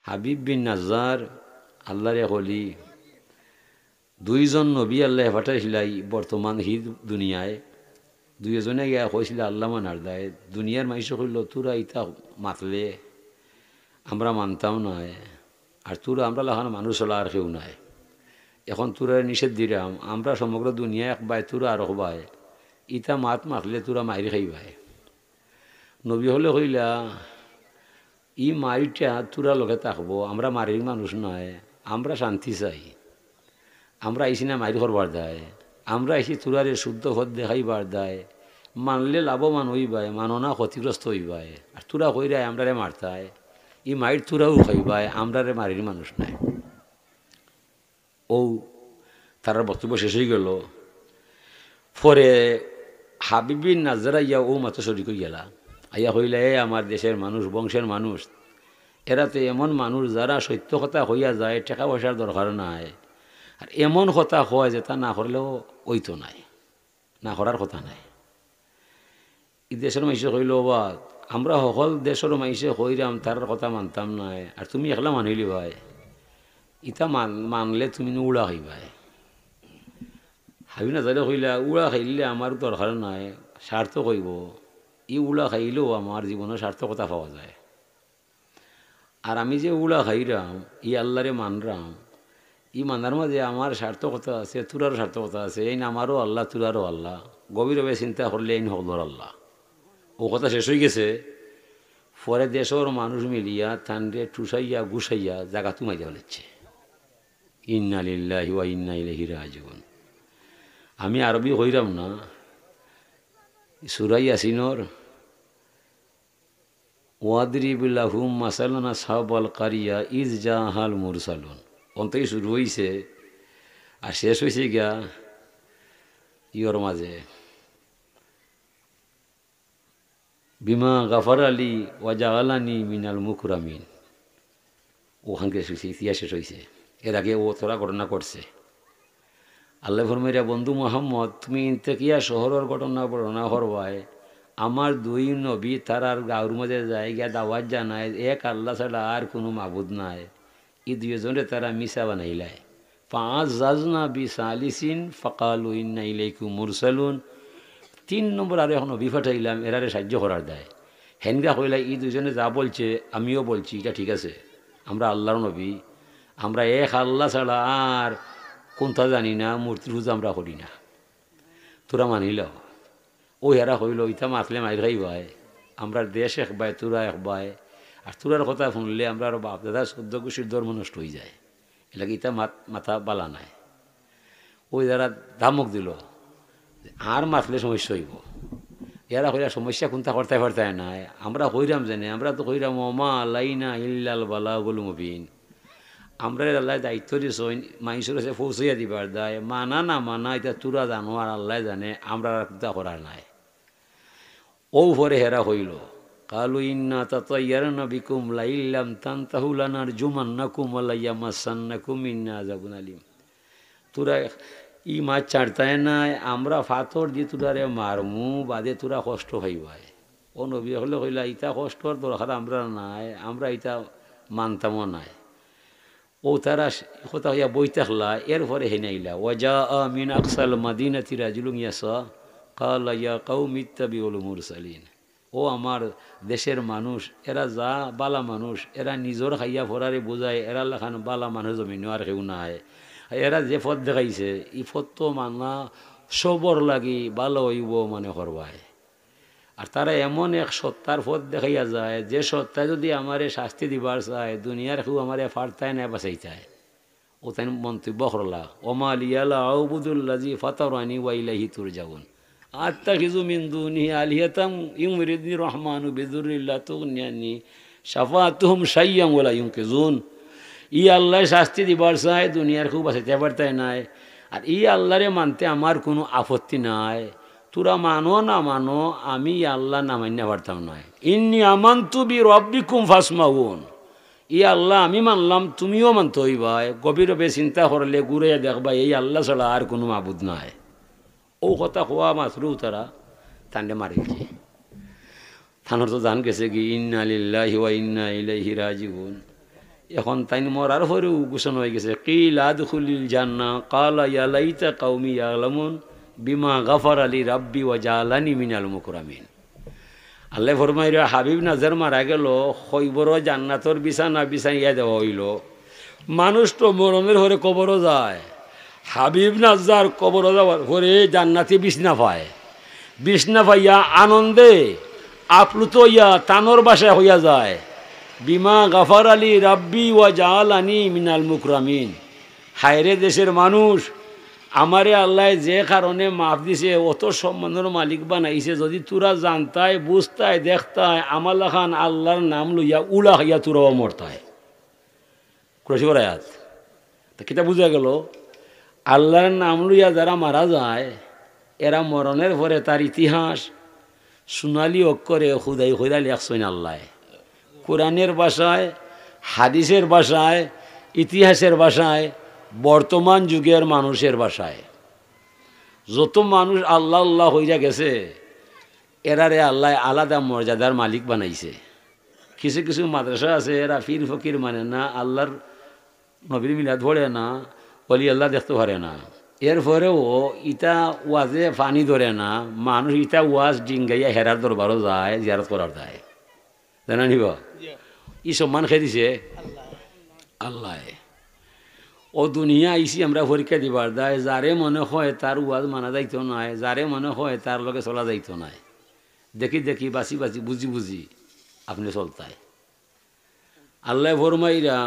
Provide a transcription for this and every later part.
হাবিব বিন নাজ্জার আল্লাহরে হলি দুইজন নবী আল্লাহ পাঠাইছিলাই বর্তমান হি দুনিয়ায় দুইজনে গিয়া কইছিল আল্লাহ মানার দায় দুনিয়ার মানুষ কইল তোরা ইতা মাতলে আমরা মানতাম নয় আর তোরা আমরা লাখানো মানুষ হলো আর কেউ নাই এখন তোরা নিষেধ দিলাম আমরা সমগ্র দুনিয়া এক বাই তোরা আর বাই ইতা মাত মাতলে তোরা মাইরি খাইবাই নবী হলে কইলা ই মারিটা তোরা লোকে থাকবো আমরা মারির মানুষ নয় আমরা শান্তি চাই আমরা আইসি না মারি করবার দেয় আমরা আইসি তোরারে শুদ্ধ পথ দেখাইবার দেয় মানলে লাভবান হইবাই মানো না ক্ষতিগ্রস্ত হইবাই আর তোরা কইরাই আমরারে মারতায় ই মাইর তোরাও খাইবাই আমরারে মারির মানুষ নাই ও তার বক্তব্য শেষ হয়ে গেল পরে হাবিব বিন নাজ্জার ইয়া ও মাত্র শরিক গেলা আইয়া হইলে আমার দেশের মানুষ বংশের মানুষ এরা তো এমন মানুষ যারা সত্য কথা হইয়া যায় টাকা পয়সার দরকার নাই আর এমন কথা হয় যে তা না করলেও ওই তো নাই না করার কথা নাই ই দেশের মানুষে কইল বা আমরা সকল দেশের মানুষে কইরাম তার কথা মানতাম নাই আর তুমি একলা মানিলি ভাই ইটা মানলে তুমি উড়া খাইবাই হাবি না যাইলে কইলা উড়া খাইলে আমার দরকার নাই স্বার্থ কইব ই উলা খাইলেও আমার জীবনে সার্থকতা পাওয়া যায় আর আমি যে উলা খাইরাম ই আল্লাহরে মানরাম ই মানার মাঝে আমার সার্থকতা আছে তোরারও সার্থকতা আছে এই আমারও আল্লাহ তোরারও আল্লাহ গভীরভাবে চিন্তা করলে এই হলর আল্লাহ ও কথা শেষ হয়ে গেছে পরে দেশের মানুষ মিলিয়া তান্ডে টুসাইয়া গুসাইয়া জায়গা তুমাই যাওয়া লিখছে ইন্না লিল্লাহি ওয়া ইন্না ইলাইহি রাজিউন আমি আরবি কইরাম না সূরা ইয়াসিনের ওয়াদরিব লাহুম মাসালান আসহাবাল কারিয়া ইজ জাহাল মুরসালুন অন্তই শুরু হইছে আর শেষ হইছে গিয়া ইয়র মাঝে বিমা গাফার আলী ওয়াজালানি মিনাল মুকরামিন ওখানকে ইতিহাস শেষ হয়েছে এর আগে ও তোরা ঘটনা করছে আল্লাহ ফরমাইরা বন্ধু মোহাম্মদ তুমি ইন্তেকিয়া শহরের ঘটনা বর্ণনা করবাই আমার দুই নবী তারার গাঁর মাঝে যায় গিয়া দাওয়াত জানায় এক আল্লাহ ছাড়া আর কোনো মাবুদ নাই ই দুইজনে তারা মিশা বানাইলায় পাঁচ জাজনা বি সালিসিন ফাকালু ইন্না ইলাইকুম মুরসালুন 3 নম্বর আর এখন নবী ফাটাইলাম এরারে সাহায্য করার দেয় হেনগা কইলা ই দুজনে যা বলছে আমিও বলছি এটা ঠিক আছে আমরা আল্লাহর নবী আমরা এক আল্লাহ ছাড়া আর কোনটা জানি না মূর্তির পূজা আমরা করি না তোরা মানিল ও হেরা হইল ইটা মাতলে মাইর খাইবাই আমরা দেশ এক বাই তোরা এক বাই আর তোরার কথা শুনলে আমরা আরো বাপ দাদা 14 গোষ্ঠীর ধর্ম নষ্ট হয়ে যায় এলাকা ইটা মাথা বালা নাই ওই যারা ধামক দিল আর মাতলে সমস্যা হইব এরা কইরা সমস্যা কোনটা করতে পারতে নাই আমরা কইরাম জানে আমরা তো কইরাম ওমা লাইনা ইল্লাল বালাগুল মুবিন আমরা আল্লাহ দায়িত্ব দিয়েছ মানুষের কাছে পৌঁছাইয়া দিবার দায় মানা না মানা এটা তোরা জানো আর আল্লাহ জানে আমরা তা করার নাই ও পরে হেরা হইল কালু ইন্না তাতাইয়ারনা বিকুম লাইল্লাম তানতাহু লানারজুমান্নাকুম ওয়া লায়ামাসান্নাকুম মিন্না আযাবুন আলিম তোরা ই মাছ ছাড়তায় নাই আমরা ফাতর দি তোরারে মারমু বাদে তোরা কষ্ট খাইবাই ও নবী হলে কইলা ইটা কষ্টর দরকার আমরা নাই আমরা ইটা মানতামও নাই ও তারা কথা হইয়া বই থাকলা এরপরে হেনাইলা ওয়াজা মিন আকসাল মাদিনাতি রাজুলুন ইয়াসা ক্বালা ইয়া কওমি ইত্তাবিউল মুরসালিন ও আমার দেশের মানুষ এরা যা বালা মানুষ এরা নিজর খাইয়া ফরারে বোঝায় এরা লাখান বালা মানুষ জমিন আর কেউ নাই এরা যে পথ দেখাইছে ই পথ তো মানা সবর লাগি ভালো হইব মানে করবায় আর তারা এমন এক সত্তার পথ দেখাইয়া যায় যে সত্তা যদি আমারে শাস্তি দিবার চায় দুনিয়ার কেউ আমারে ফারতায় না বাঁচাইতায় ও তাই মন্তব্য করলা ওমা লিয়ালা আউবুদুল্লাজি ফাতারানি ওয়া ইলাইহি তুরজাউন আত্তাখিযু মিন দুনিহি আলিহাতাম ইউরিদনি রহমানু বিদুররিল্লা তুগনিয়ানি শাফাতুহুম শাইয়্যান ওয়া লা ইউনকিজুন ই আল্লাহ শাস্তি দিবার চায় দুনিয়ার কেউ বাঁচাইতে পারতায় নাই আর ই আল্লাহরে মানতে আমার কোনো আপত্তি নাই তোরা মানো না মানো আমি আল্লাহ না মান্য পারতাম নয় ইন্নি আমানতু বি রাব্বিকুম ফাসমাউন ই আল্লাহ আমি মানলাম তুমিও মানতে হইবাই গভীরভাবে চিন্তা করলে ঘুরে দেখবা এই আল্লাহ ছাড়া আর কোনো মাবুদ নাই ও কথা কোয়া মাত্রও তারা তান্ডে মারিছে থানোর তো জান গেছে কি ইন্না লিল্লাহি ওয়া ইন্না ইলাইহি রাজিউন এখন তাই মরার পরেও ঘোষণা হয়ে গেছে কিল আদখুলিল জান্নাহ ক্বালা ইয়া লাইতা কওমি ইয়ালামুন বিমা গাফার আলী রাব্বি ওয়া জাআলানি মিনাল মুকরামিন। আল্লাহ ফরমাইরা হাবিব নাজার মারা গেল খৈবর জান্নাতর বিছানা বিছাইয়া দেওয়া হইল। মানুষ তো মরণের হরে কবরও যায়, হাবিব নাজার কবরও যাওয়ার পরে জান্নাতি বিছনা পায়, বিছনা পাইয়া আনন্দে আপ্লুত হইয়া তানোর বাসায় হইয়া যায় বিমা গাফার আলী রাব্বি ওয়া জাআলানি মিনাল মুকরামিন। হায়রে দেশের মানুষ, আমারে আল্লাহ যে কারণে মাফ দিছে, অত সম্মানের মালিক বানাইছে, যদি তোরা জানতাই বুঝতাই দেখতাই আমাল্লা খান আল্লাহর নাম লইয়া উলা হইয়া তোরাও মরতায়। কুরাশিবর আয়াত তা কিতা বুঝা গেল, আল্লাহর নাম লইয়া যারা মারা যায় এরা মরণের পরে তার ইতিহাস সোনালি অক্ষরে খুদাই খুদা লেখছেন আল্লাহ। কোরআনের ভাষায়, হাদিসের ভাষায়, ইতিহাসের ভাষায়, বর্তমান যুগের মানুষের ভাষায় যত মানুষ আল্লাহ আল্লাহ হইয়া গেছে এরারে আল্লাহ আলাদা মর্যাদার মালিক বানাইছে। কিছু কিছু মাদ্রাসা আছে এরা পীর ফকির মানে না, আল্লাহর নবীর মিলাদ পড়ে না, বলি আল্লাহ দেখতে পারে না, এরপরেও ইটা ওয়াজে পানি ধরে না, মানুষ ইটা ওয়াজ ডিঙ্গাইয়া হেরার দরবারও যায়, জিয়ারত করার যায়, জানা নিব ই সম্মান খেয়ে দিছে আল্লাহ। ও দুনিয়া আইসি আমরা পরীক্ষা দিবার দেয়, যারে মনে হয় তার ওয়াজ মানা যাইতো নাই, যারে মনে হয় তার লগে চলা যাইতো নাই, দেখি দেখি বাঁচি বাঁচি বুঝি বুঝি আপনি চলতায়। আল্লাহ ফরমাইরা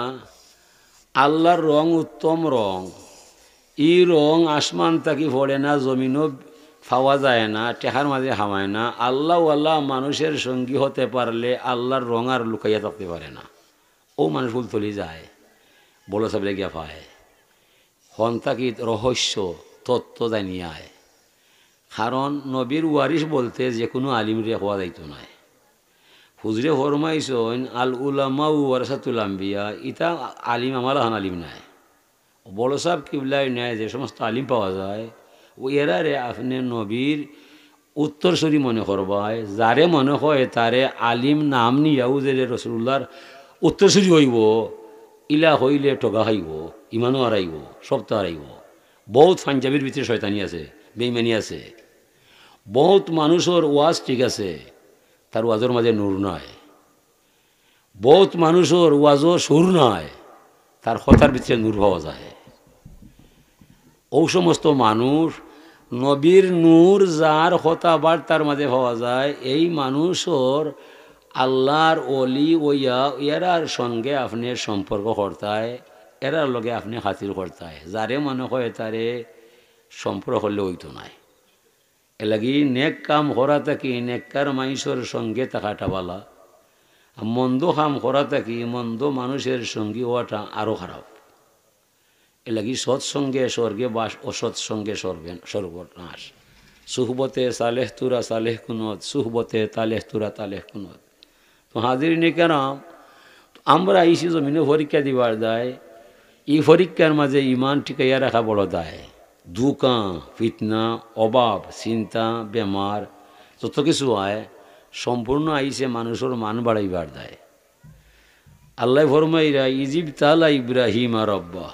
আল্লাহর রং উত্তম রং, ই রং আসমান তাকি পড়ে না, জমিনও পাওয়া যায় না, টেহার মাঝে হামায় না। আল্লাহ আল্লাহ মানুষের সঙ্গী হতে পারলে আল্লাহর রং আর লুকাইয়া থাকতে পারে না। ও মানুষ ফুল তলি যায়, বলো সাবলে গিয়া পায়, হন তাকি রহস্য তত্ত্ব জানিয়ায়। কারণ নবীর ওয়ারিস বলতে যে কোনো আলিমরে হওয়া যাইতো নাই। হুজরে ফরমাইছেন আল উলামা ওয়ারাসাতুল আম্বিয়া, ইটা আলিম আমার হান আলিম নাই, বড় সাহেব কিবলাই নেয় যে সমস্ত আলিম পাওয়া যায় ও এরারে আপনি নবীর উত্তরসূরি মনে করবায়, যারে মনে হয় তারে আলিম নাম নিয়াও যে রসুল্লাহর উত্তরসূরি হইব, ইলা হইলে ঠগা খাইব, ইমানও হারাইব, সব তো হারাইব। বহুত পাঞ্জাবির ভিতরে শয়তানি আছে, বেইমানি আছে, বহুত মানুষের ওয়াজ ঠিক আছে, তার ওয়াজের মাঝে নূর নয়, বহুত মানুষের ওয়াজও সুর নয়, তার কথার ভিতরে নূর পাওয়া যায়। ও সমস্ত মানুষ নবীর নূর যার কথা বার্তার মাঝে পাওয়া যায়, এই মানুষের আল্লাহর অলি ওইয়া এরার সঙ্গে আপনি সম্পর্ক করতায়, এরার লগে আপনি খাতির করতায়, যারে মনে হয় তারে সম্পর্ক করলে হইতো নাই। এলাগি নেক কাম করা থাকি নেককার মানুষের সঙ্গে থাকাটা বালা, মন্দ কাম করা থাকি মন্দ মানুষের সঙ্গী হওয়াটা আরও খারাপ। এলাগি সৎসঙ্গে স্বর্গে বাস, অসৎসঙ্গে সর্বনাশ। সুহবতে সালেহ তুরা সালেহ কুনত, সুহবতে তালেহ তুরা তালেহ কুনত। তো হাজির নিকারাম, আমরা আইসি জমিনে পরীক্ষা দিবার দেয়, এই পরীক্ষার মাঝে ইমান টিকাইয়া রাখা বড় দায়। দুকা ফিতনা অভাব চিন্তা বেমার যত কিছু হয় সম্পূর্ণ আইসে মানুষের মান বাড়াইবার দেয়। আল্লাহ ফরমাইরা ইজিব তালা ইব্রাহিম আর রব্বা,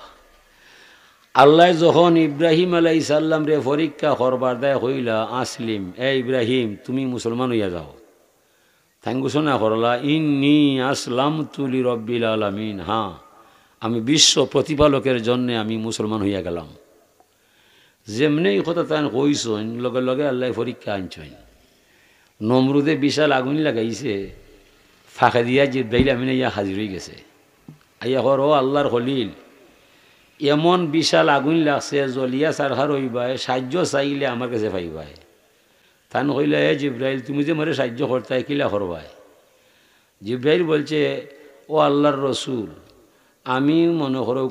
আল্লাহ যখন ইব্রাহিম আলাইহিস সালাম রে পরীক্ষা করবার দেয় হইলা আসলিম, এ ইব্রাহিম তুমি মুসলমান হইয়া যাও। তাই ঘোষণা করলা ইন্নী আসলামতু লিরাব্বিল আলামিন, হ্যাঁ আমি বিশ্ব প্রতিপালকের জন্যে আমি মুসলমান হইয়া গেলাম। যেমনি এই কথা তাই কইসন, লগে লগে আল্লাহ পরীক্ষা আনছেন। নমরুদে বিশাল আগুন লাগাইছে, ফাঁকা দিয়া জিব্রাইল আমিন ইয়া হাজির হয়ে গেছে। আইয়া হর ও আল্লাহর খলিল, এমন বিশাল আগুন লাগছে জলিয়া সারহার হইবায়, সাহায্য চাইলে আমার কাছে পাইবায়। তান কইলা এ জিব্রাইল তুমি যে মারে সাহায্য করতাই কিলা করবায়? জিব্রাইল বলছে ও আল্লাহর রসুল, আমি মনে করো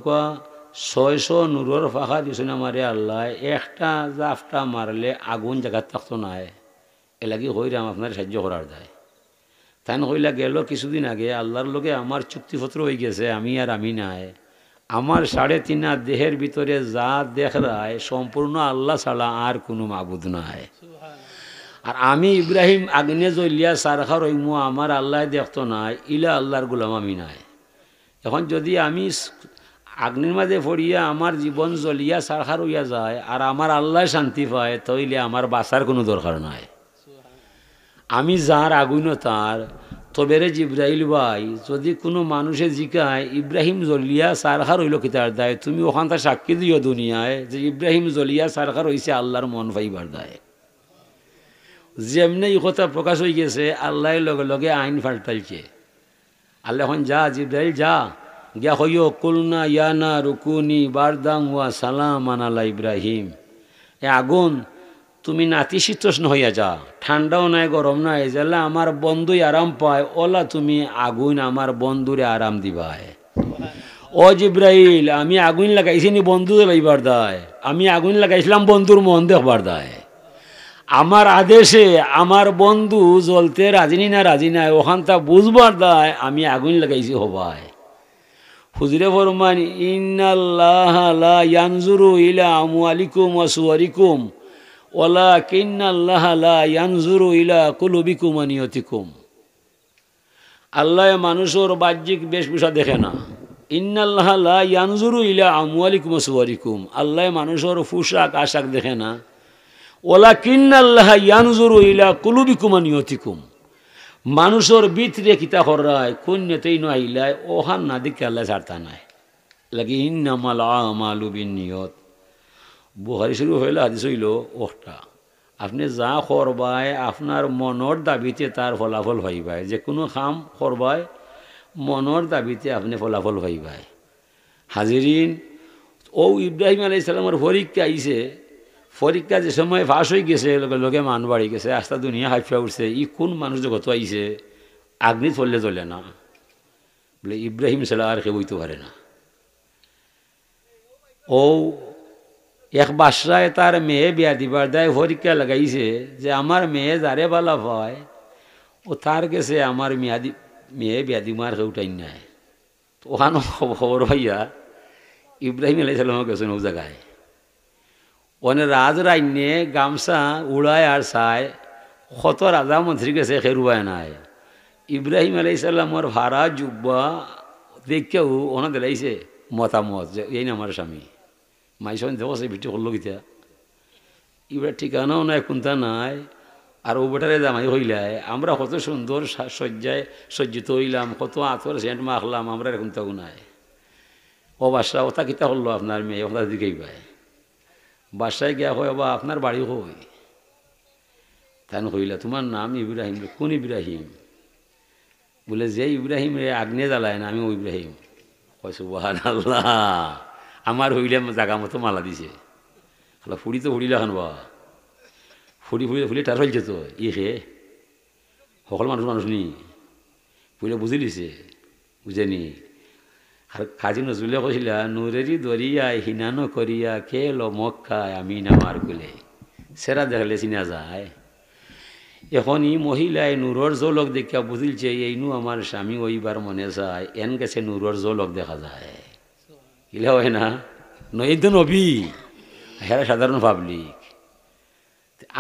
600 নূরের ফাঁকা দিছেন আমারে আল্লাহ, একটা জাফটা মারলে আগুন জায়গার থাকতো না, এলাকি হইরাম আপনার সাহায্য করার দেয়। তাই কইলা গেল কিছুদিন আগে আল্লাহর লগে আমার চুক্তিপত্র হয়ে গেছে, আমি আর আমি নাই, আমার 3.5 দেহের ভিতরে যা দেখায় সম্পূর্ণ আল্লাহ ছাড়া আর কোনো মাবুদ নাই। আর আমি ইব্রাহিম আগ্নে জ্বলিয়া সারখা রইমু, আমার আল্লাহ দেখতো নাই, ইলা আল্লাহর গোলাম আমি নাই। এখন যদি আমি আগ্নির মাঝে পড়িয়া আমার জীবন জ্বলিয়া সারখার হইয়া যায় আর আমার আল্লাহ শান্তি পায়, তাইলে আমার বাঁচার কোনো দরকার নাই। আমি যার আগুন তার, তবে রে জিব্রাইল ভাই, যদি কোনো মানুষে জিকায় ইব্রাহিম জ্বলিয়া সারখার হইল কিতার দায়, তুমি ওখানটা সাক্ষী দিও দুনিয়ায় যে ইব্রাহিম জ্বলিয়া সারখার হইছে আল্লাহর মন পাইবার দায়। যেমনি এই কথা প্রকাশ হয়ে গেছে, আল্লাহর লগে লগে আইন পাল্টাইছে। আল্লাহ এখন যা জিব্রাইল যা গিয়া হইও কুলনা ইয়ানা রুকুনি বারদাং ওয়া সালামান আলা ইব্রাহিম, এ আগুন তুমি নাতিশীতোষ্ণ হইয়া যা, ঠান্ডাও নাই গরম নাই, যেলা আমার বন্ধুই আরাম পায় ওলা তুমি আগুন আমার বন্ধুরে আরাম দিবায়। ও জিব্রাইল, আমি আগুন লাগাইছি নি বন্ধু লাইবার দায়, আমি আগুন লাগাইছিলাম বন্ধুর মন দেখবার দায়। আমার আদেশে আমার বন্ধু জ্বলতে রাজিনী না রাজি নাই ওখানটা বুঝবার দায় আমি আগুন লাগাইছি হবায়। হুজুরে ফরমান ইন্নাল্লাহ লা ইয়ানজুরু ইলা আমওয়ালিকুম ওয়া সুওয়ারিকুম ওয়ালাকিন্নাল্লাহ লা ইয়ানজুরু ইলা কুলুবিকুম ওয়া নিয়তিকুম। আল্লাহ মানুষের বাহ্যিক বেশভূষা দেখে না। ইন্নাল্লাহ লা ইয়ানজুরু ইলা আমওয়ালিকুম ওয়া সুওয়ারিকুম, আল্লাহ মানুষের পোশাক আশাক দেখে না। ওয়ালাকিন্নাল্লাহ ইয়ানজুরু ইলা কুলুবিকুম ওয়া নিয়তিকুম, মানুষের ভিতরে কিতা হরায় কোন নেতেই নইলায় ওহান না দেখে আল্লাহ ছাড়তা নাই লাগে। ইন্নামাল আমালু বিন্নিয়ত, বুখারী শরীফ হইল হাদিস হইল ওটা, আপনি যা করবায় আপনার মনের দাবিতে তার ফলাফল পাইবায়। যে কোনো কাম করবায় মনের দাবিতে আপনি ফলাফল পাইবায়। হাজিরিন, ও ইব্রাহিম আলাইহিস সালামের পরীক্ষা আইছে, পরীক্ষা যে সময় ফাঁস হয়ে গেছে লগে লগে মান বাড়ি গেছে, আস্তা দুনিয়া হাইফা উঠছে। ই কোন মানুষ জগত আইছে আগ্নি চললে চলে না, বলে ইব্রাহিম ছাড়া আর কেউ হইতে পারে না। ও এক বাদশায় তার মেয়ে বিয়া দিবার দায় পরীক্ষা লাগাইছে যে আমার মেয়ে যারে বালা হয় ও তার গেছে আমার মেয়ে বিয়া দিমার কেউ টাইম নাই। ওখানো খবর হইয়া ইব্রাহিম আলাইহিস সালাম গেছেন ও জায়গায়। ওনে রাজ রাইনে গামছা উড়ায় আর চায়, কত রাজা মন্ত্রী গেছে খেরুয়ায় নাই। ইব্রাহিম আলাইহিস সালামর ভাড়া জুব্বা দেখেও ওনা দিলাইছে মতামত যে এই না আমার স্বামী। মাইসন দেখছে ভিটি করলো গিতা, এবার ঠিকানাও নাই কোনটা নাই। আর ও বেটারে জামাই হইলাই, আমরা কত সুন্দর সজ্জায় সজ্জিত হইলাম, কত আতর সেন্ট মাখলাম, আমরা এরকম তাও নাই। ও বাসা ওটা কিতা করলো আপনার মেয়ে, ওটার দিকেই পায়। বাসায় গিয়া হয় বা আপনার বাড়ি হই, তাই কইলা তোমার নাম ইব্রাহিম? কোন ইব্রাহিম? বলে যে ইব্রাহিম রে আগ্নে জ্বালায় না, আমি ও ইব্রাহিম। কয় সুবহানাল্লাহ, আমার হইলে জাগা মতো মালা দিছে। ফুড়ি তো ফুড়িল এখন বা ফুড়ি ফুলি টার হইছে তো ই খে সকল মানুষ নি বুঝলে বুঝি দিছে বুঝেনি। আর কাজী নজরুলে কৈছিলা নূরেরি দরিয়ায় হিনানো করিয়া খেলো মক্কায় আমি নামার কুলে, সেরা দেখলে চিনা যায়। এখন ই মহিলায় নূরর জলক দেখিয়া বুঝিলছে এইনু আমার স্বামী ওইবার মনে যায়, এন গেছে নূরর জলক দেখা যায়। ইলা হয় না, নই তো নবী, হেরা সাধারণ পাবলিক।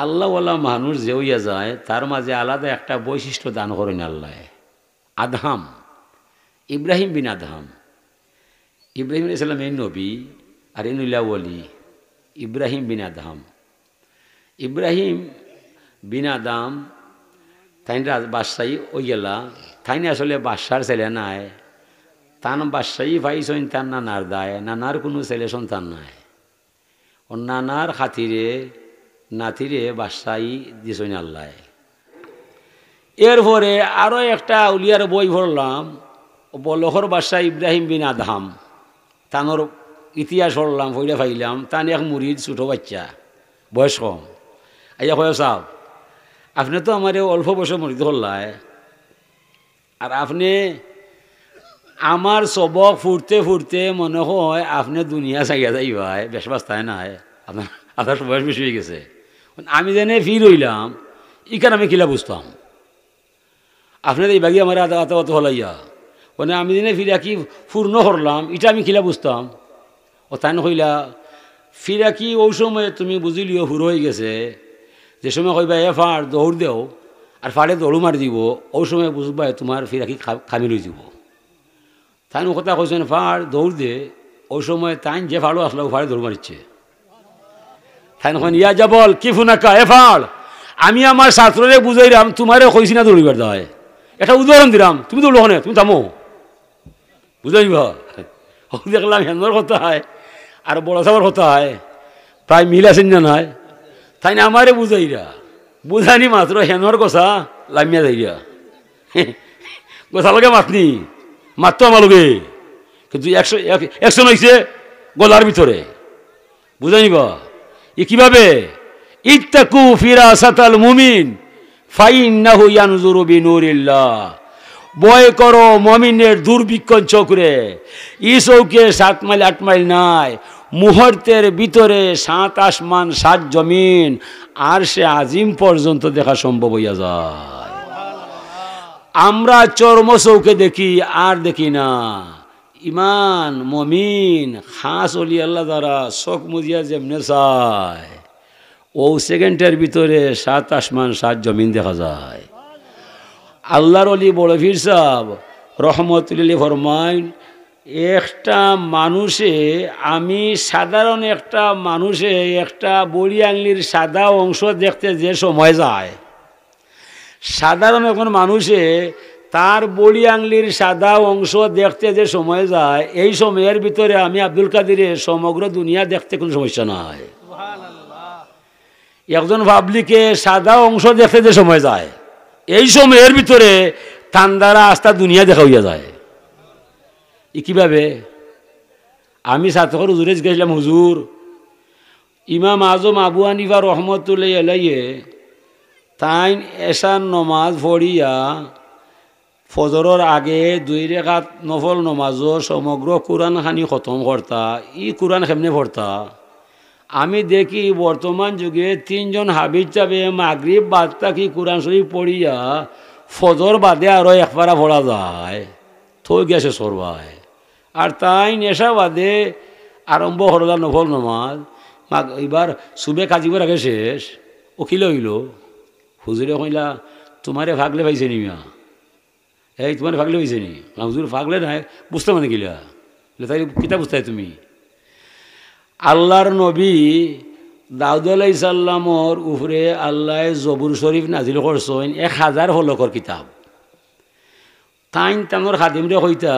আল্লাহওয়ালা মানুষ যে হইয়া যায় তার মাঝে আলাদা একটা বৈশিষ্ট্য দান করেন আল্লাহ। আদহাম, ইব্রাহিম বিন আদহাম। ইব্রাহিম আলাইহিস সালাম এই নবী আর এই নইলা ওলি। ইব্রাহিম বিন আদহাম, ইব্রাহিম বিন আদম তাই বাদশাহী ওই গেলা, তাই আসলে বাদশার ছেলে নাই, তান বাদশাহী পাইছেন তার নানার দায়, নানার কোনো ছেলে সন্তান নাই। ও নানার খাতিরে নাতিরে বাদশাহী দিছেন আল্লাহ। এরপরে আরও একটা উলিয়ার বই পড়লাম, বলহর বাদশাহ ইব্রাহিম বিন আদহাম, তানোর ইতিহাস পড়লাম, পড়ে পাইলাম তান এক মুরিদ ছোটো বাচ্চা বয়স কম। আইয়া কয় সাহ আপনি তো আমার অল্প বয়সে মুরিদ হল্লায়, আর আপনি আমার সবক ফুরতে ফুরতে মনে হয় আপনি দুনিয়া চাইয়া যাই ভাই, বেশ বাস্তায় নাই, আপনার বয়স বেশি হয়ে গেছে। আমি যেনে ফির হইলাম ইখানে আমি কিলা বুঝতাম, আপনি এই বাগি আমার আদা আতা অত হলাইয়া, মানে আমি যেনে ফিরা কি পূর্ণ করলাম এটা আমি কিলা বুঝতাম। ও তাই হইলা ফিরা কি ওই সময় তুমি বুঝিলিও হুর হয়ে গেছে, যে সময় কইবা এ ফাড় দৌড় দেও আর ফাড়ে দৌড় মারি দিব, ওই সময় বুঝবা তোমার ফিরা কি খামিল হয়ে যাব। তাই কথা কইছেন ফাড় দৌড় দে, ওই সময় তাই যে ফাড়ো আসলে ও ফাড়ে দৌড় মারিচ্ছে। তাই এখন ইয়া যাবল কি ফুনাকা এ ফাড়, আমি আমার ছাত্ররে বুঝাইলাম তোমারে কইছি না দৌড়িবার দায়, একটা উদাহরণ দিলাম, তুমি দৌড়ো হনে তুমি থামো, বুঝাইবা। দেখলাম হেনর কথা হয় আর বড় সাবার কথা হয়, প্রায় মিল আছেন না নয়। তাই না আমারে বুঝাইরা বুঝানি মাত্র হেনর কথা লামিয়া যাইয়া কথা লগে মাতনি মাত্র আমার লগে, কিন্তু একশো হয়েছে গলার ভিতরে, বুঝাইবা। ই কিভাবে ইত্তাকু ফিরাসাতাল মুমিন ফাইন্নাহু ইয়ানজুরু বিনুরিল্লাহ, বয় করো মমিনের দুর্ভিক্ষণ চক্রে। ই চৌকে 7 মাইল 8 মাইল নাই, মুহূর্তের ভিতরে 7 আসমান 7 জমিন আর সে আজিম পর্যন্ত দেখা সম্ভব হইয়া যায়। আমরা চর্ম চৌকে দেখি আর দেখি না। ইমান মমিন খাস অলি আল্লাহ দ্বারা চোখ মুজিয়া যেমনে চায়, ও সেকেন্ডের ভিতরে 7 আসমান 7 জমিন দেখা যায়। আল্লাহর অলি বড় পীর সাহেব রহমতুল্লাহ ফরমাইন, একটা মানুষে, আমি সাধারণ একটা মানুষে একটা বড়ি আঙলির সাদা অংশ দেখতে যে সময় যায়, সাধারণ এখন মানুষে তার বড়ি আঙলির সাদা অংশ দেখতে যে সময় যায়, এই সময়ের ভিতরে আমি আব্দুল কাদিরে সমগ্র দুনিয়া দেখতে কোনো সমস্যা নাই। একজন পাবলিকে সাদা অংশ দেখতে যে সময় যায়, এই সময়ের ভিতরে তান দ্বারা আস্থা দুনিয়া দেখা হইয়া যায়। কিভাবে? আমি ছাত্র হুজুরে গেছিলাম, হুজুর ইমাম আজম আবু হানিফা রহমতুল্লাহ আলাইহি তাই এশার নমাজ পড়িয়া ফজরের আগে 2 রাকাত নফল নমাজও সমগ্র কোরআন খানি খতম করতা। ই কোরআন কেমনে পড়তা? আমি দেখি বর্তমান যুগে 3 জন হাবিজ যাবে মাগরিব বাদ থাকি কোরআন শরীফ পড়িয়া ফজর বাদে আরও 1 পারা পড়া যায়, থই গেছে সরবায়। আর তাই নেশা বাদে আরম্ভ হরলা নফল নমাজ, এবার সুবে কাজিবার আগে শেষ। উকিল হইল, হুজুরে কইলা তোমারে ভাগলে পাইছে নি মিয়া, এই তোমার ভাগলে পাইছে নি? হুজুর ভাগলে নাই, বুঝতে মানে গিলা, তাই কিতা বুঝতে তুমি? আল্লাহর নবী দাউদ আলাইহিস সালামর উপরে আল্লাহ জবুর শরীফ নাজিল করছেন 1000 হলকর কিতাব। তাই তানোর খাদিমরে কইতা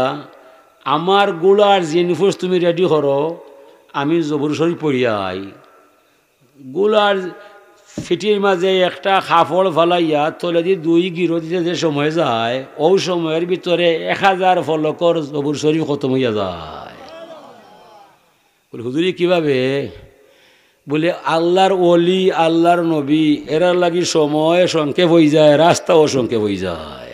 আমার গোলার জিনিস তুমি রেডি করো, আমি জবুর শরীফ পড়িয়াই। গোলার ফিটির মাঝে একটা খাফড় ফালাইয়া তলে দিয়ে 2 গিরো দিতে যে সময় যায়, ওই সময়ের ভিতরে 1000 ফলকর জবুর শরীফ খতম হইয়া যায়। বলে হুজুরি কিভাবে? বলে আল্লাহর ওলি আল্লাহর নবী এরার লাগি সময় সংক্ষেপ হয়ে যায়, রাস্তাও সংক্ষেপ হয়ে যায়।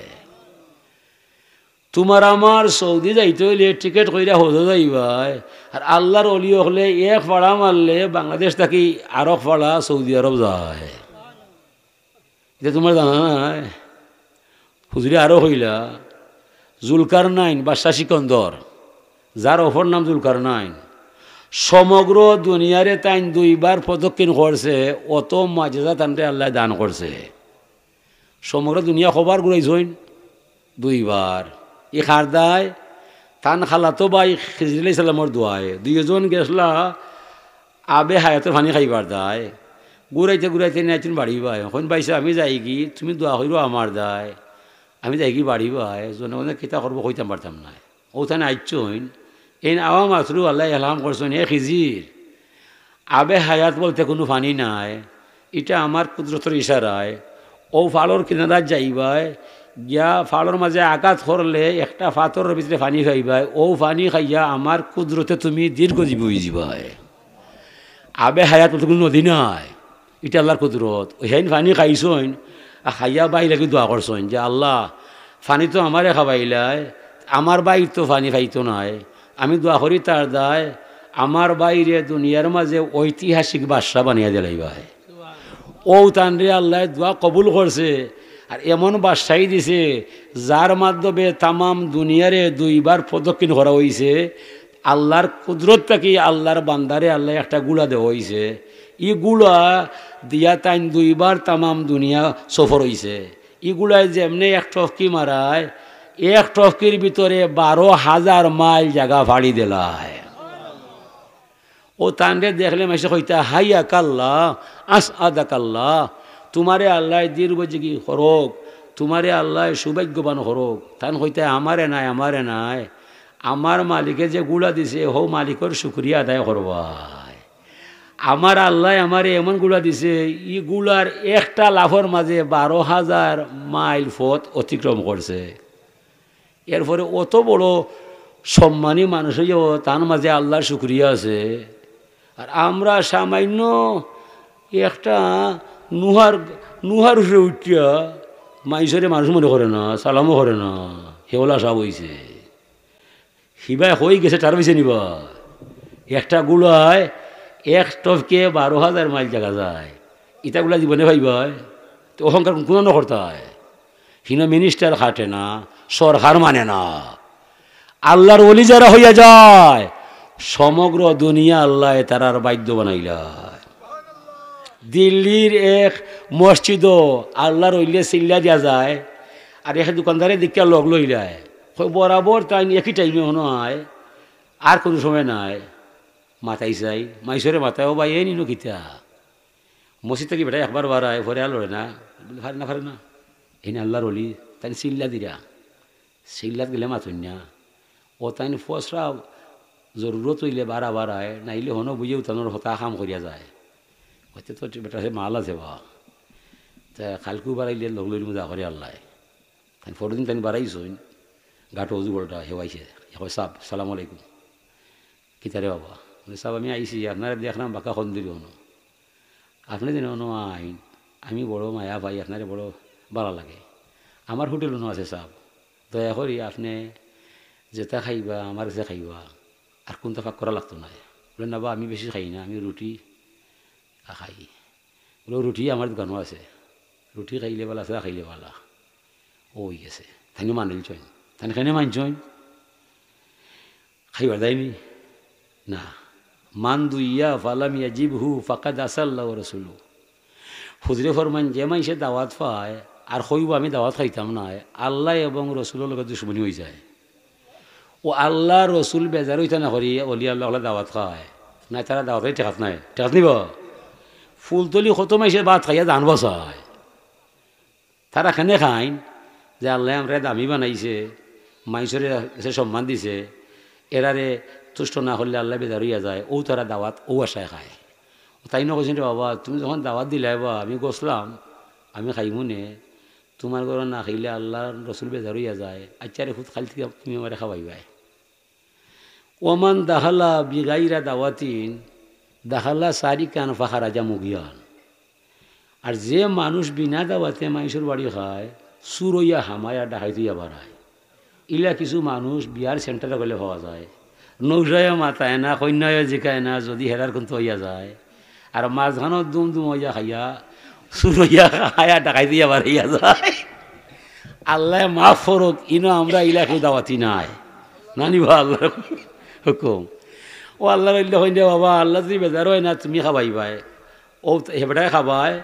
তোমার আমার সৌদি যাইতে হইলে টিকিট কইরা হজে যাইবাই, আর আল্লাহর অলি হলে 1 পাড়া মারলে বাংলাদেশ থাকি আরব পাড়া সৌদি আরব যায়। এটা তোমার জানা নাই? হুজুরে আরো হইলা জুলকারনাইন বাদশাহ সিকন্দর, যার অপর নাম জুলকারনাইন, সমগ্র দুনিয়ারে তাই 2 বার প্রদক্ষিণ করছে, অত মাজেজা তানরে আল্লাহ দান করছে। সমগ্র দুনিয়া খবর ঘুরাইছইন 2 বার। ই খারদায় তান খালাতো ভাই খিজির আলাইহিস সালামর দোয়ায় 2 জন গেছলা আবে হায়াতের পানি খাইবার দায়, ঘুরাইতে ঘুরাইতে নাইছেন বাড়ি ভাই। এখন পাইছে আমি যাই কি, তুমি দোয়া করিও আমার দায়, আমি যাই কি বাড়ি ভাই। জনগণে কিতা করবো কইতাম পারতাম না। ওখানে আইছইন এই আওয়া মাত্র আল্লাহ এলাম করছেন, এ খিজির আবে হায়াত বলতে কোনো পানি নাই, এটা আমার কুদরতের ইশারায়। ও ফালর কিনারাত যাইবাই, গিয়া ফালর মাঝে আঘাত করলে একটা পাথরের ভিতরে পানি খাইবাই, ও পানি খাইয়া আমার কুদরতে তুমি দীর্ঘজীবী হয়ে যাবাই। আবে হায়াত বলতে কোনো নদী নাই, এটা আল্লাহর কুদরত। ওইখান পানি খাইছইন, খাইয়া বাই লাগি দোয়া করছইন যে আল্লাহ পানি তো আমারে খাবাইলাই, আমার বাইর তো পানি খাইতো নাই, আমি দোয়া করি তার দায় আমার বাইরে দুনিয়ার মাঝে ঐতিহাসিক বাদশা বানিয়ে দিলাই ভাই। ও তানরে আল্লাহ দোয়া কবুল করছে, আর এমন বাদশাহী দিছে যার মাধ্যমে তামাম দুনিয়ারে 2 বার প্রদক্ষিণ করা হয়েছে। আল্লাহর কুদরতটাকে আল্লাহর বান্দারে আল্লাহ একটা গুলা দেওয়া হয়েছে, ই গুলা দিয়া তাই 2 বার তামাম দুনিয়া সফর হয়েছে। ইগুলায় যেমনি এক টফকি মারায়, এক টফকির ভিতরে 12,000 মাইল জায়গা ফাড়ি দিলায়। ও তানরে দেখলে মাসে কইতা হাইয়া কাল্লা আস আদা কাল্লা, তোমারে আল্লাহ দীর্ঘজীবী হরক, তোমারে আল্লাহ সৌভাগ্যবান হরক। তান কইতা আমারে নাই, আমারে নাই, আমার মালিকে যে গুড়া দিছে হো মালিকর শুক্রিয়া আদায় করবাই। আমার আল্লাহ আমারে এমন গুড়া দিছে, ই গুড়ার একটা লাভর মাঝে 12,000 মাইল পথ অতিক্রম করছে। এরপরে অত বড় সম্মানী মানুষ হইও তার মাঝে আল্লাহর শুক্রিয়া আছে। আর আমরা সামান্য একটা নুহার উপরে উঠিয়া মাইসরে মানুষ মনে করে না, সালামও করে না, হেওলা সাপ হইছে। সিবাই হয়ে গেছে তার বেছে নিবা। একটা গুলায় এক টপকে 12,000 মাইল জায়গা যায়। ইটাগুলা জীবনে ভাইবাই তো অহংকার কোনো করতে হয়। হিনা মিনিস্টার খাটে না, সরকার মানে না। আল্লাহর ওলি যারা হইয়া যায় সমগ্র দুনিয়া আল্লাহ তারার বাদ্য বানাইলায়। দিল্লির এক মসজিদ আল্লাহর ওইলে চিল্লা দিয়া যায়, আর এক দোকানদারে দেখিয়া লগ লইলায় বরাবর তাই একই টাইমে মনে হয়, আর কোনো সময় নাই মাথাই চাই মাইসরে মাথায়ও বা এই নিল কিতা মসজিদ থেকে বেটাই একবার বাড়ায় পরে আর লড়ে না, ফারে না এনে আল্লাহর ওলি তাই চিল্লা দিরা, চিল্লাত গেলে মাথুন না। ও তাই ফসরা জরুরত হইলে বাড়ায়, নাইলে হনো বুঝে উঠানোর হতা কাম করিয়া যায়। হয়তো তো বেটা সে মাল আছে বা তা খালকু বাড়াইলে লগ লইলে মজা করে আল্লাহ। তাই ফটোদিন তাই বাড়াইছইন গাটো অজু বলটা হেওয়াইছে, এখন সাব সালাম আলাইকুম কিতারে বাবা সাব আমি আইসি আপনারা দেখলাম বাঁকা খন্দির হনো, আপনি যেন হনো আইন আমি বড় মায়া পাই, আপনারে বড় ভালো লাগে। আমার হোটেলও আছে সাব, দয়া করি আপনি যেটা খাইবা আমার যে খাইবা, আর কোনটা ফাঁক করা লাগতো না। বলে না বা আমি বেশি খাই না, আমি রুটি খাই। বলে রুটি আমার দোকানও আছে, রুটি খাইলে বালা চা খাইলে বালা ওই গেছে। তাই মানিল চইন, তাই খাইনে মানছইন খাইবার দেয়নি না। মান দুইয়া ফালামিয়া জিব হু ফাঁকাদ আসাল্লাহ রসুলু। হুজরে ফরমান যে মাইসে দাওয়াত পায় আর হইব আমি দাওয়াত খাইতাম না, আল্লাহ এবং রসুলের লগত দুশ্মনী হয়ে যায়। ও আল্লাহ রসুল বেজার হইতা না করি অলি আল্লাহ দাওয়াত খায় না, তারা দাওয়াত টেকাত নাই, টেকাত নিব ফুলতলি কত মাইসে ভাত খাইয়া জান বসায়। তারা খানে খাইন যে আল্লাহ আমরা দামি বানাইছে, মাইসরে এসে সম্মান দিছে, এরারে তুষ্ট না করলে আল্লাহ বেজার হইয়া যায়। ও তারা দাওয়াত ও আশায় খায়। তাই না কৈছেন বাবা তুমি যখন দাওয়াত দিলাই বা আমি গছলাম আমি খাইমুনে, তোমার ঘরে না খাইলে আল্লাহ রসুল বেজার হইয়া যায়। আচ্ছা রে খুদ খালি থেকে তুমি আমার খাওয়াইবাই। ওমান দাহালা বিগাইরা দাওয়াতিন দাহালা সারি কান ফাহারাজা মুগিয়ান। আর যে মানুষ বিনা দাওয়াতে মাইসুর বাড়ি খায় সুরইয়া হামায়া ডাকাইতুইয়া বাড়ায়। ইলা কিছু মানুষ বিয়ার সেন্টারে গেলে পাওয়া যায়, নৌসায় মাথায় না, কন্যায় জিকায় না, যদি হেরার কিন্তু হইয়া যায়। আর মাঝখানত দুম দুম হইয়া খাইয়া সুরইয়া খায়া ডাকাইতুইয়া বাড়াইয়া যায়। আল্লাহ মাফ ফরক, ইনো আমরা ইলাকে দাওয়াতি নাই না নিবা আল্লাহ হুকুম। ও আল্লাহ রইলে হইলে বাবা আল্লাহ যদি বেজার হয় না তুমি খাবাইবাই, ও হেবেটাই খাবায়।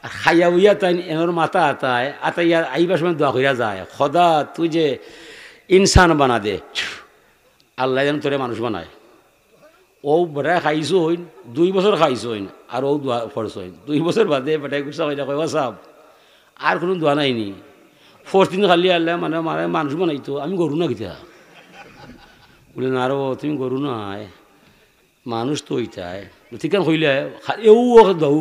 আর খাইয়া উইয়া তাই এনোর মাথা আতায় আতাইয়া আইবার সময় দোয়া করিয়া যায়, খোদা তুই যে ইনসান বানা দে, আল্লাহ যেন তোরে মানুষ বানায়। ও বেটায় খাইছো হইন 2 বছর খাইছো হইন আর ও দোয়া পড়ছো হইন, 2 বছর বাদে বেটায় গুসা হইয়া কয় সাহ আর কোনো দোয়া নাইনি। 4 দিন খালি আল্লাহ মানে মানে মানুষ বানাইতো, আমি গরু না কিতা বলে না আরো তুমি গরু নাই মানুষ তো ওইটাই ঠিক হইলে এও দাও,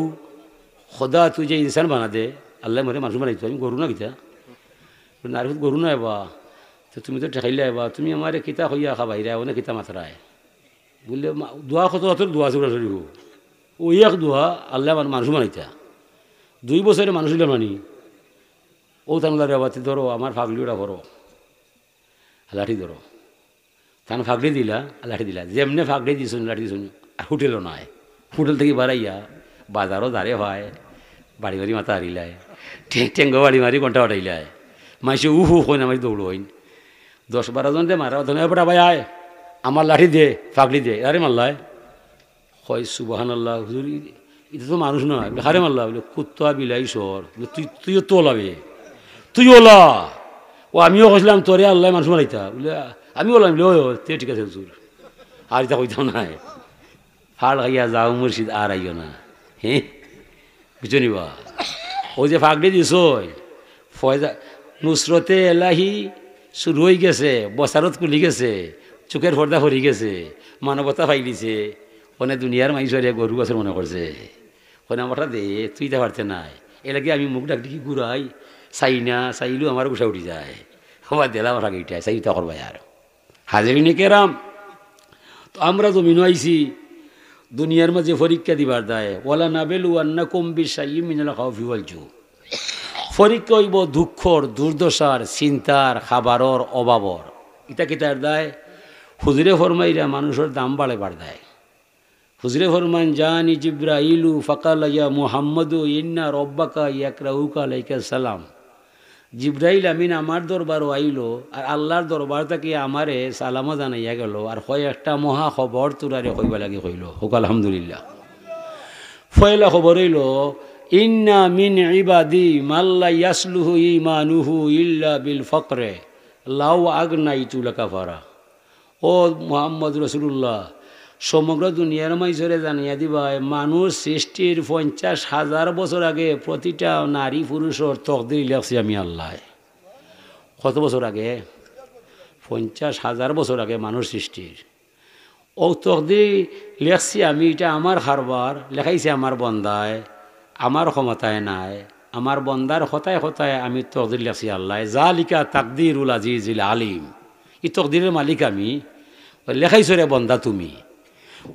খোদা তুই যে ইনসান বানা দে, আল্লাহ মরে মানুষ বানাইতো, আমি গরু না কিতা না আর গরু নাই বা তো তুমি তো ঠেকাইলে বা তুমি আমার কিতা হইয়া খাবাইরা ও না কিতা মাথায় বললে দোয়া কত অত দোয়া চুরা চড়িব ওই এক দোয়া আল্লাহ মানুষ বানাইতা। 2 বছরে মানুষ হইলে মানি ও তানলারে বাতি ধরো আমার ফাগলিটা করো লাঠি ধরো, তান ফাগড়ি দিলা লাঠি দিলা, যেমনে ফাগড়ি দিছুন লাঠি দিছুন। আর হোটেলও নাই, হোটেল থেকে বাড়াইয়া বাজারও দাঁড়ে হয়, বাড়ি বাড়ি মাথা হারিলায়, টেঙ্গো বাড়ি মারি ঘন্টা উঠাইলায়, মাইসে উহু হইন আমার দৌড় হইন। 10-12 জন দে মারা ধনে বেটা ভাই আয় আমার লাঠি দে ফাগড়ি দে, আরে মাল্লায় হয় সুবহানাল্লাহ হুজুর এটা তো মানুষ নয়, হারে মাল্লা বলে কুত্তা বিলাই সর, তুইও তো ওলাবে, তুই ওলা ও আমিও কইছিলাম তোরে আল্লাহ মানুষ মারাইতা বলে আমি বললাম ও তে ঠিক আছে হুজুর আর এটা কইতাম না ফাড় খাইয়া যাও মুর্শিদ আর আইও না হ্যাঁ বুঝো নিবা ও যে ফাঁকড়ে দিস ফয়জা নুসরতে এলাহি শুরু হয়ে গেছে বসারত খুলি গেছে চোখের পর্দা ভরি গেছে মানবতা পাই দিছে ওনে দুনিয়ার মানুষের গরু গাছের মনে করছে ওনে আমারটা দে তুই তা পারতে নাই এলাকি আমি মুখ ডাক দেখি ঘুরাই চাই না চাইলেও আমার গুছা উঠি যায় হবার দেলা আমার আগে ইটাই চাই তা করবাই আর হাজিরিনে কেরাম তো আমরা জমিন আইছি দুনিয়ার মাঝে পরীক্ষা দিবার দায় ওলা নাবেলু আন্না কম্বি সাই মিনাল খাওয়ি ওয়াল জু পরীক্ষা হইব দুঃখর দুর্দশার চিন্তার খাবারর অভাবর ইটা কিতার দায় হুজুরে ফরমাইরা মানুষের দাম বাড়াবার দায় হুজুরে ফরমান জানি জিব্রাইলু ফাকাল ইয়া মুহাম্মদু ইন্না রব্বাকা ইয়াকরাউকা আলাইকা সালাম জিব্রাইল আমিন আমার দরবারও আইলো আর আল্লাহর দরবার থেকে আমারে সালামও জানাইয়া গেল আর হয় একটা মহা খবর তোরারে কইবা লাগে কইল হোক আলহামদুলিল্লাহ ফয়লা খবর হইল ইন্না মিন ইবাদি মাল্লা ইয়াসলুহু ঈমানুহু ইল্লা বিল ফকরে লাউ আগনাইতু লাকাফারা ও মুহাম্মদ রাসূলুল্লাহ সমগ্র দুনিয়ার মাইসরে জানিয়া দিবাই মানুষ সৃষ্টির 50,000 বছর আগে প্রতিটা নারী পুরুষের তকদির লেখছি আমি আল্লাহ কত বছর আগে 50,000 বছর আগে মানুষ সৃষ্টির ও তকদির লেখছি আমি এটা আমার হারবার লেখাইছে আমার বন্দায় আমার ক্ষমতায় নাই আমার বন্দার হতায় হতায় আমি তকদির লেখছি আল্লাহ জালিকা তাকদিরুল আজিজিল আলিম এই তকদিরের মালিক আমি লেখাইছো রে বন্দা তুমি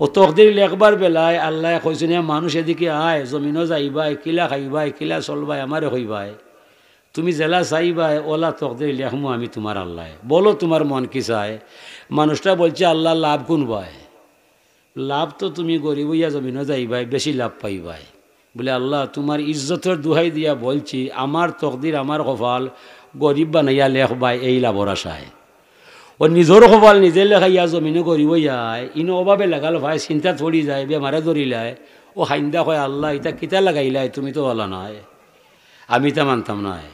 ও তকদির লেখবার বেলায় আল্লাহ কইছেন মানুষ এদিকে আয় জমিনও যাইবাই কিলা খাইবাই কিলা চলবাই আমারে হইবাই তুমি জেলা চাইবাই ওলা তকদির লেখমু আমি তোমার আল্লাহ বলো তোমার মন কি চায় মানুষটা বলছে আল্লাহ লাভ কোন বাই লাভ তো তুমি গরিব হইয়া জমিনও যাইবাই বেশি লাভ পাইবাই বলে আল্লাহ তোমার ইজ্জতের দুহাই দিয়া বলছি আমার তকদির আমার কপাল গরিব বানাইয়া লেখবাই এই লাভর আশায় ও নিজের কপাল নিজে লেখাইয়া জমিনে করিব যায় ইনো অভাবে লাগাল ভাই চিন্তা থরি যায় বেমারে ধরিলায় ও হাইন্দা কয় আল্লাহ ইটা কিতা লাগাইলাই তুমি তো বলা নয় আমি তা মানতাম নয়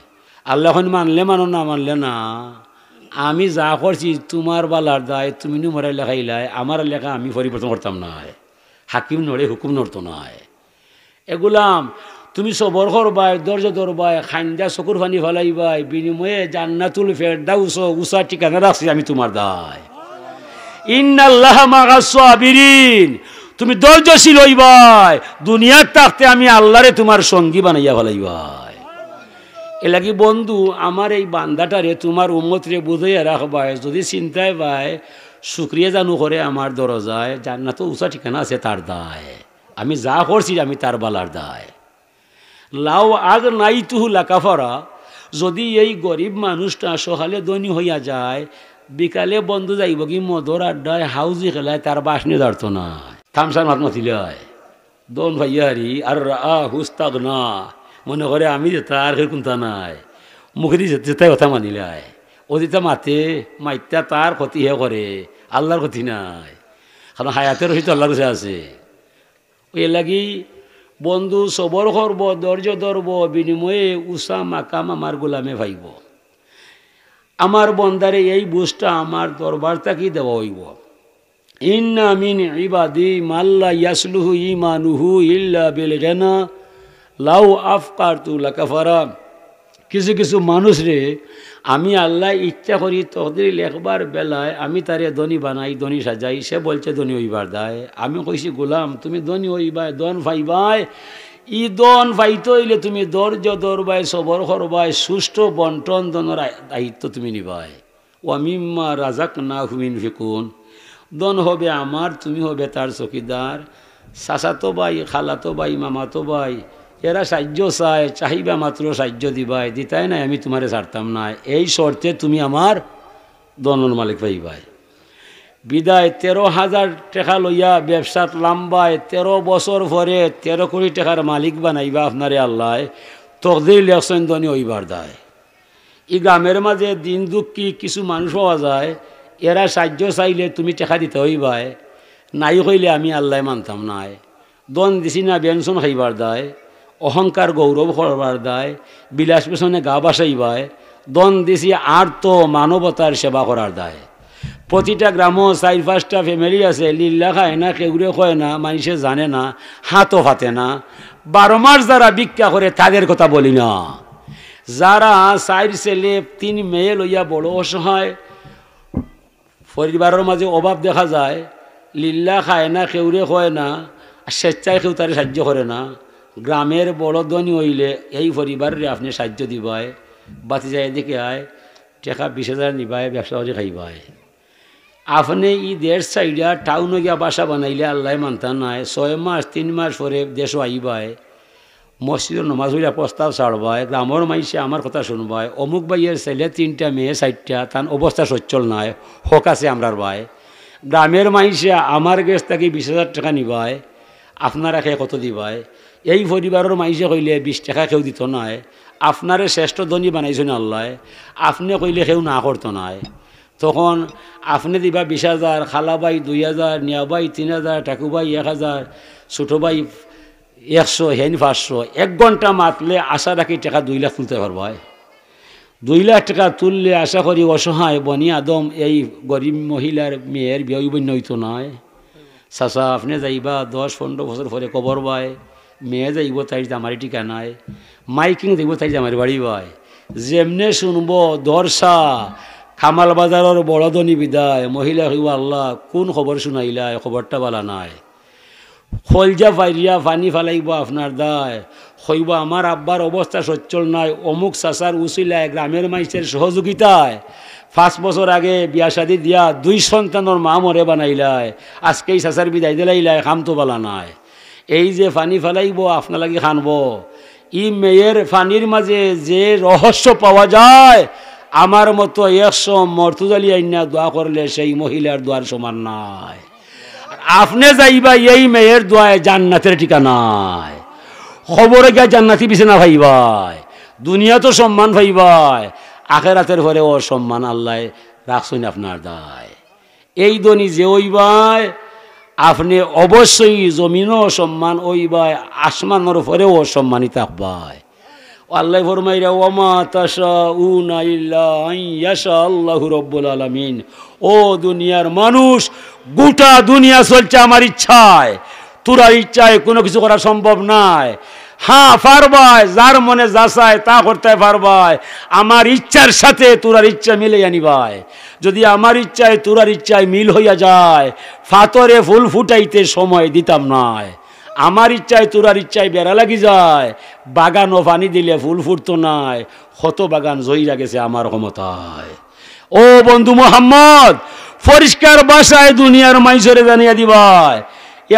আল্লাহ এখন মানলে মানো না মানলে না আমি যা করছি তোমার বালার দায় তুমি মরে লেখাইলাই আমার লেখা আমি পরিবর্তন করতাম নয় হাকিম নড়ে হুকুম নড়তো নয় এগুলাম তুমি সবর করবাই দর্জ ধরবাই খাইন্দা চকুর পানি ফেলাইবাই বিনিময়ে জান্নাতুল ফেরদাউস উষা ঠিকানা রাখছি আমি তোমার দায় ইন্নাল্লাহ মা'আস সাবিরিন তুমি ধৈর্যশীল হইবাই দুনিয়ার থাকতে আমি আল্লাহরে তোমার সঙ্গী বানাইয়া ফেলাইবাই এলাকি বন্ধু আমার এই বান্দাটারে তোমার উম্মতরে বুঝাইয়া রাখবাই যদি চিন্তায় পায় শুকরিয়া জানু করে আমার দরজায় জান্নাত উষা ঠিকানা আছে তার দায় আমি যা করছি আমি তার বালার দায় লাউ আগ নাই তুহু লাকাফারা যদি এই গরিব মানুষটা সকালে ধনী হইয়া যায় বিকালে বন্ধু যাইব কি মদর আড্ডায় হাউজি খেলায় তার বাসনি দাঁড়তো না থামসার মাত মাতিলায় দন ভাইয়ারি আর হুস্তাগ না মনে করে আমি যেতা আর কোনটা নাই মুখে দিয়ে যেতে কথা মানিলায় ও যেটা মাতে মাইতা তার ক্ষতি হে করে আল্লাহর ক্ষতি নাই কারণ হায়াতের হয়তো আল্লাহর কাছে আছে ওই লাগি বন্ধু সবর করব ধৈর্য ধরব বিনিময়ে উষা মাকাম আমার গোলামে ভাইব আমার বন্দারে এই বুঝটা আমার দরবার থাকি দেওয়া হইব ইন্না মিন ইবাদি মাল্লা ইয়াসলুহু ঈমানুহু ইল্লা বিল গিনা লাউ আফকারতু লাকাফারা কিছু কিছু মানুষ রে আমি আল্লাহ ইচ্ছা করি তকদির লেখবার বেলায় আমি তারে ধনী বানাই ধনী সাজাই সে বলছে ধনী হইবার দায় আমি কইছি গোলাম তুমি ধনী হইবাই দন ভাইবাই ই দন ভাইতে হইলে তুমি ধৈর্য ধরবাই সবর করবাই সুষ্ঠু বন্টন দনের দায়িত্ব তুমি নিবাই ও মিম্মা রাযাকনাহুম ইউনফিকুন দন হবে আমার তুমি হবে তার চকিদার চাচাতো ভাই খালাতো ভাই মামাতো ভাই এরা সাহায্য চায় চাহিবা মাত্র সাহায্য দিবাই দিতাই নাই আমি তোমারে ছাড়তাম না এই শর্তে তুমি আমার দনর মালিক পাইবাই বিদায় 13,000 টাকা লইয়া ব্যবসাত লাম্বায় 13 বছর পরে 13 কোটি টাকার মালিক বানাইবা আপনারে আল্লাহ তকদির লেখছেন ধনী হইবার দায় এই গ্রামের মাঝে দিন দুঃখী কিছু মানুষ পাওয়া যায় এরা সাহায্য চাইলে তুমি টাকা দিতে হইবাই নাই হইলে আমি আল্লাহ মানতাম নাই দন দিছি না বেনশন খাইবার দায় অহংকার গৌরব করবার দায় বিলাস পেছনে গা বাসাইবায় দন দিছি আর তো মানবতার সেবা করার দায়। প্রতিটা গ্রামও 4-5টা ফ্যামিলি আছে, লিল্লা খায় না, কেউরে কয় না, মানুষে জানে না, হাতও ফাতে না। 12 মাস যারা ভিক্ষা করে তাদের কথা বলি না, যারা 4 ছেলে 3 মেয়ে লইয়া বড় অসহায়, পরিবারের মাঝে অভাব দেখা যায়, লিল্লা খায় না, কেউরে কয় না, স্বেচ্ছায় কেউ তার সাহায্য করে না। গ্রামের বড় ধনী হইলে এই পরিবারের আপনি সাহায্য দিবায়, বাতি যায় দিকে আয়, টাকা 20,000 নিবায়, ব্যবসা করে খাইবায়। আপনি ই দেশ সাইডা টাউনে গিয়া বাসা বানাইলে আল্লাহ মানতা নাই, 6 মাস 3 মাস পরে দেশও আইবায়, মসজিদের নমাজ হইয়া প্রস্তাব ছাড়বায়, গ্রামের মাইসে আমার কথা শুনবায়, অমুক ভাইয়ের ছেলে 3টা মেয়ে 4টা, তার অবস্থা সচ্ছল নাই, হক আছে আমরার ভাই। গ্রামের মাইসে আমার গেছ থাকি 20,000 টাকা নিবায়, আপনারা খেয়ে কত দিবায়। এই পরিবারের মাইসে কইলে 20 টাকা কেউ দিত নাই, আপনারে শ্রেষ্ঠ ধনী বানাইছেন আল্লাহ, আপনি কইলে কেউ না করতো নাই। তখন আপনি দিবা 20,000, খালা ভাই 2,000, নিয়া ভাই 3,000, টাকু ভাই 1,000, ছোটো ভাই 100, হেন 500। 1 ঘন্টা মাতলে আশা রাখি টাকা 2 লাখ তুলতে পারব। 2 লাখ টাকা তুললে আশা করি অসহায় বনি আদম এই গরিব মহিলার মেয়ের বিয়ে হইতো নয়। চাচা আপনি যাইবা 10-15 বছর পরে কবর বাই, মেয়ে যাইব তাই জামারি টিকা নাই, মাইকিং যাইব তাই জামারি বাড়ি বাই, যেমনে শুনব দর্শা খামাল বাজারের বড় ধনী বিদায়, মহিলা হইব আল্লাহ কোন খবর শুনাইলা, খবরটা বালা নাই। খলজা ফাইরিয়া পানি ফালাইব আপনার দায়, হইব আমার আব্বার অবস্থা সচ্ছল নাই, অমুক চাচার উচিলায় গ্রামের মাইসের সহযোগিতায় 5 বছর আগে বিয়া শাদি দিয়া 2 সন্তানের মা মরে বানাইলায়, আজকে এই চাচার বিদায় দিলাইলায়, খাম তো বালা নাই। এই যে পানি ফালাইব আপনার লাগি খানব, ই মেয়ের পানির মাঝে যে রহস্য পাওয়া যায়, আমার মতো 100 মর্তুজ আলী আইনা দোয়া করলে সেই মহিলার দোয়ার সমান নাই। আপনি যাইবা এই মেয়ের দোয়ায় জান্নাতের ঠিকানায়, খবরে গিয়া জান্নাতি বিছানা ভাইবাই, দুনিয়া তো সম্মান ভাইবাই, আখেরাতের পরে ও সম্মান আল্লাহ রাখছেন আপনার দায়। এই দনি যে ওইবাই আপনি অবশ্যই জমিনও সম্মান ওইবাই, আসমানের পরেও সম্মানিত থাকবাই। আল্লাহ ফরমাইরা ওয়ামা তাশাউনা ইল্লা আন ইয়াশা আল্লাহু রাব্বুল আলামিন। ও দুনিয়ার মানুষ, গোটা দুনিয়া চলছে আমার ইচ্ছায়, তোরা ইচ্ছায় কোনো কিছু করা সম্ভব নাই। হ্যাঁ পারবাই, যার মনে যা চায় তা করতে পারবাই, আমার ইচ্ছার সাথে তোরার ইচ্ছা মিলে আনিবাই। যদি আমার ইচ্ছায় তোরার ইচ্ছায় মিল হইয়া যায়, ফাতরে ফুল ফুটাইতে সময় দিতাম নাই। আমার ইচ্ছায় তোরার ইচ্ছায় বেড়া লাগি যায়, বাগানও পানি দিলে ফুল ফুটতো নাই, কত বাগান জইরা গেছে আমার ক্ষমতায়। ও বন্ধু মোহাম্মদ, পরিষ্কার ভাষায় দুনিয়ার মাইসরে জানিয়া দিবাই,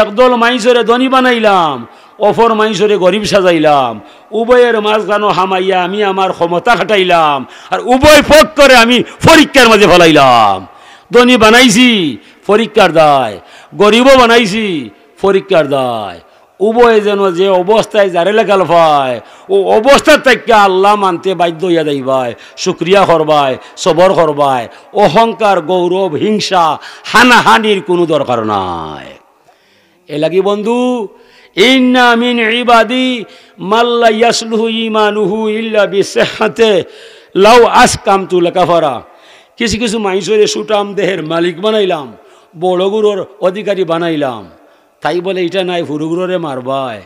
একদল মাইসরে ধনী বানাইলাম, অপর মাইসরে গরিব সাজাইলাম, উভয়ের মাঝখানো হামাইয়া আমি আমার ক্ষমতা খাটাইলাম, আর উভয় পথ করে আমি পরীক্ষার মাঝে ফেলাইলাম। ধনী বানাইছি পরীক্ষার দায়, গরিবও বানাইছি পরীক্ষার দায়। উভয় যেন যে অবস্থায় যারে লেখাল পায়, ও অবস্থার থেকে আল্লাহ মানতে বাধ্য হইয়া যাইবাই, শুক্রিয়া করবাই, সবর করবাই। অহংকার, গৌরব, হিংসা, হানাহানির কোনো দরকার নাই। এ লাগি বন্ধু, ইন্না মিন ইবাদি মাল্লা ইয়াসলুহু ঈমানুহু ইল্লা বিসিহহাতি লাউ আসকামতু লাকাফারা। কিছু কিছু মাইসরে সুটাম দেহের মালিক বানাইলাম, বড়গুলোর অধিকারী বানাইলাম, তাই বলে এটা নাই ফুরুগুলোরে মারবায়,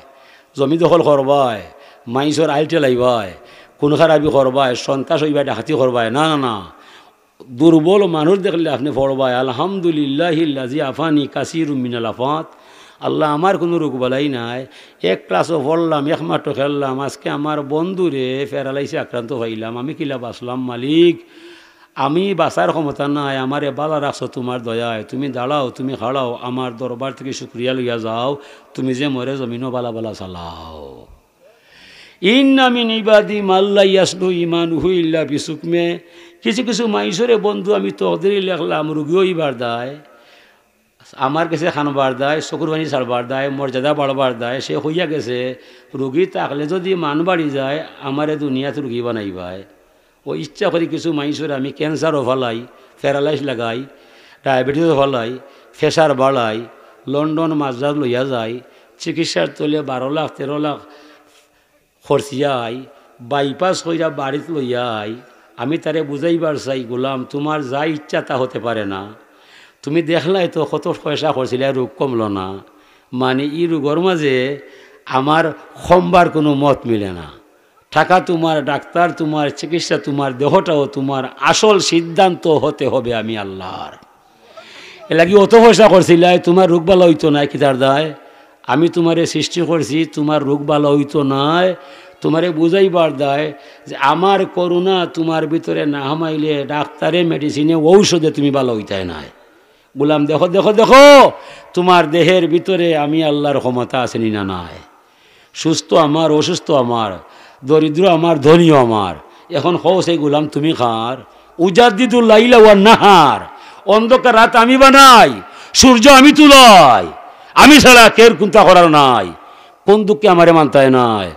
জমি দখল করবায়, মাইসর আইল টেলাইবায়, খুন খারাপি করবায়, সন্ত্রাস হইবায়, ডাকাতি করবায়, না না না। দুর্বল মানুষ দেখলে আপনি পড়বায় আলহামদুলিল্লাহিল্লাযী আফানি কাসীরুম মিনাল আফাত। আল্লাহ আমার কোনো রোগ বালাই নাই, 1 ক্লাসও পড়লাম, 1 মাঠও খেললাম, আজকে আমার বন্ধুরে প্যারালাইসে আক্রান্ত হইলাম, আমি কিলা বাঁচলাম মালিক? আমি বাঁচার ক্ষমতা নাই, আমারে বালা রাখছো তোমার দয়ায়, তুমি দাঁড়াও, তুমি খাড়াও, আমার দরবার থেকে শুক্রিয়া লইয়া যাও, তুমি যে মরে জমিনও বালা বালা চালাও। ইন্না মিন ইবাদি মাল্লা ইয়াসলুহু ঈমানুহু ইল্লা বিসুকমে। কিছু কিছু মাইসরে বন্ধু আমি তকদিরে লেখলাম, রুগী হইবার দায়, আমার কাছে খানবার দায়, চকুর পানি ছাড়বার দায়, মর্যাদা বাড়বার দায়, সে হইয়া গেছে। রুগী থাকলে যদি মান বাড়ি যায়, আমারে দুনিয়াতে রুগী বানাইবায়। ও ইচ্ছা করি কিছু মাইসরে আমি ক্যান্সারও ফেলাই, প্যারালাইস লাগাই, ডায়াবেটিসও ফেলাই, প্রেসার বাড়াই, লন্ডন মাদ্রাজ লইয়া যায়, চিকিৎসার তলে 12 লাখ 13 লাখ খরচিয়া আই, বাইপাস কইরা বাড়িত লইয়া আই, আমি তারে বুঝাইবার চাই, গোলাম তোমার যা ইচ্ছা তা হতে পারে না। তুমি দেখলাই তো কত পয়সা করছিলে, রোগ কমলো না। মানে এই রোগের মাঝে আমার সম্বার কোনো মত মিলে না। টাকা তোমার, ডাক্তার তোমার, চিকিৎসা তোমার, দেহটাও তোমার, আসল সিদ্ধান্ত হতে হবে আমি আল্লাহর। এ লাগি অত পয়সা করছিল, তোমার রোগ ভালো হইতো নাই কিতার দায়? আমি তোমারে সৃষ্টি করছি, তোমার রোগ ভালো হইতো নাই, তোমারে বুঝাইবার দায় যে আমার করুণা তোমার ভিতরে না হামাইলে ডাক্তারে মেডিসিনে ঔষধে তুমি ভালো হইতাই নাই। বললাম দেখো দেখো দেখো তোমার দেহের ভিতরে আমি আল্লাহর ক্ষমতা আসেনি না নাই। সুস্থ আমার, অসুস্থ আমার, দরিদ্র আমার, ধনীও আমার। এখন হও সেই গোলাম তুমি খার। উজাদ্দিদুল লাইলা ওয়ান নাহার, অন্ধকার রাত আমি বানাই, সূর্য আমি তুলাই, আমি ছাড়া কের কুন্তা করার নাই। কোন দুঃখে আমারে মানতায় নাই,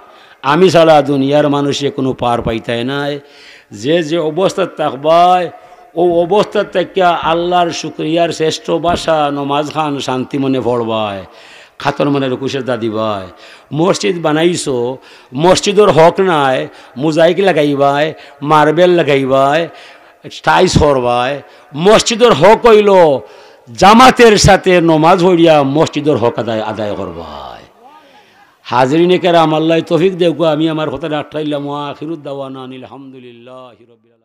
আমি ছাড়া দুনিয়ার মানুষে কোনো পার পাইতায় নাই। যে যে অবস্থা থাকবায় ও অবস্থা থেকে আল্লাহর শুক্রিয়ার শ্রেষ্ঠ ভাষা নমাজ খান শান্তি মনে পড়বায়, খাতর মনে রকুশের দাদি ভাই। মসজিদ বানাইছো, মসজিদের হক নাই, মোজাইক লাগাইবায়, মার্বেল লাগাইবায়, টাইস করবায়। মসজিদের হক হইল জামাতের সাথে নমাজ হইয়া মসজিদের হক আদায় করবায়। হাজরিনে কেরাম, আল্লাহ তৌফিক দেব। আমি আমার কথাটা আটকাইলাম। আখিরুদ দাওয়ানা আলহামদুলিল্লাহি রাব্বিল আলামিন।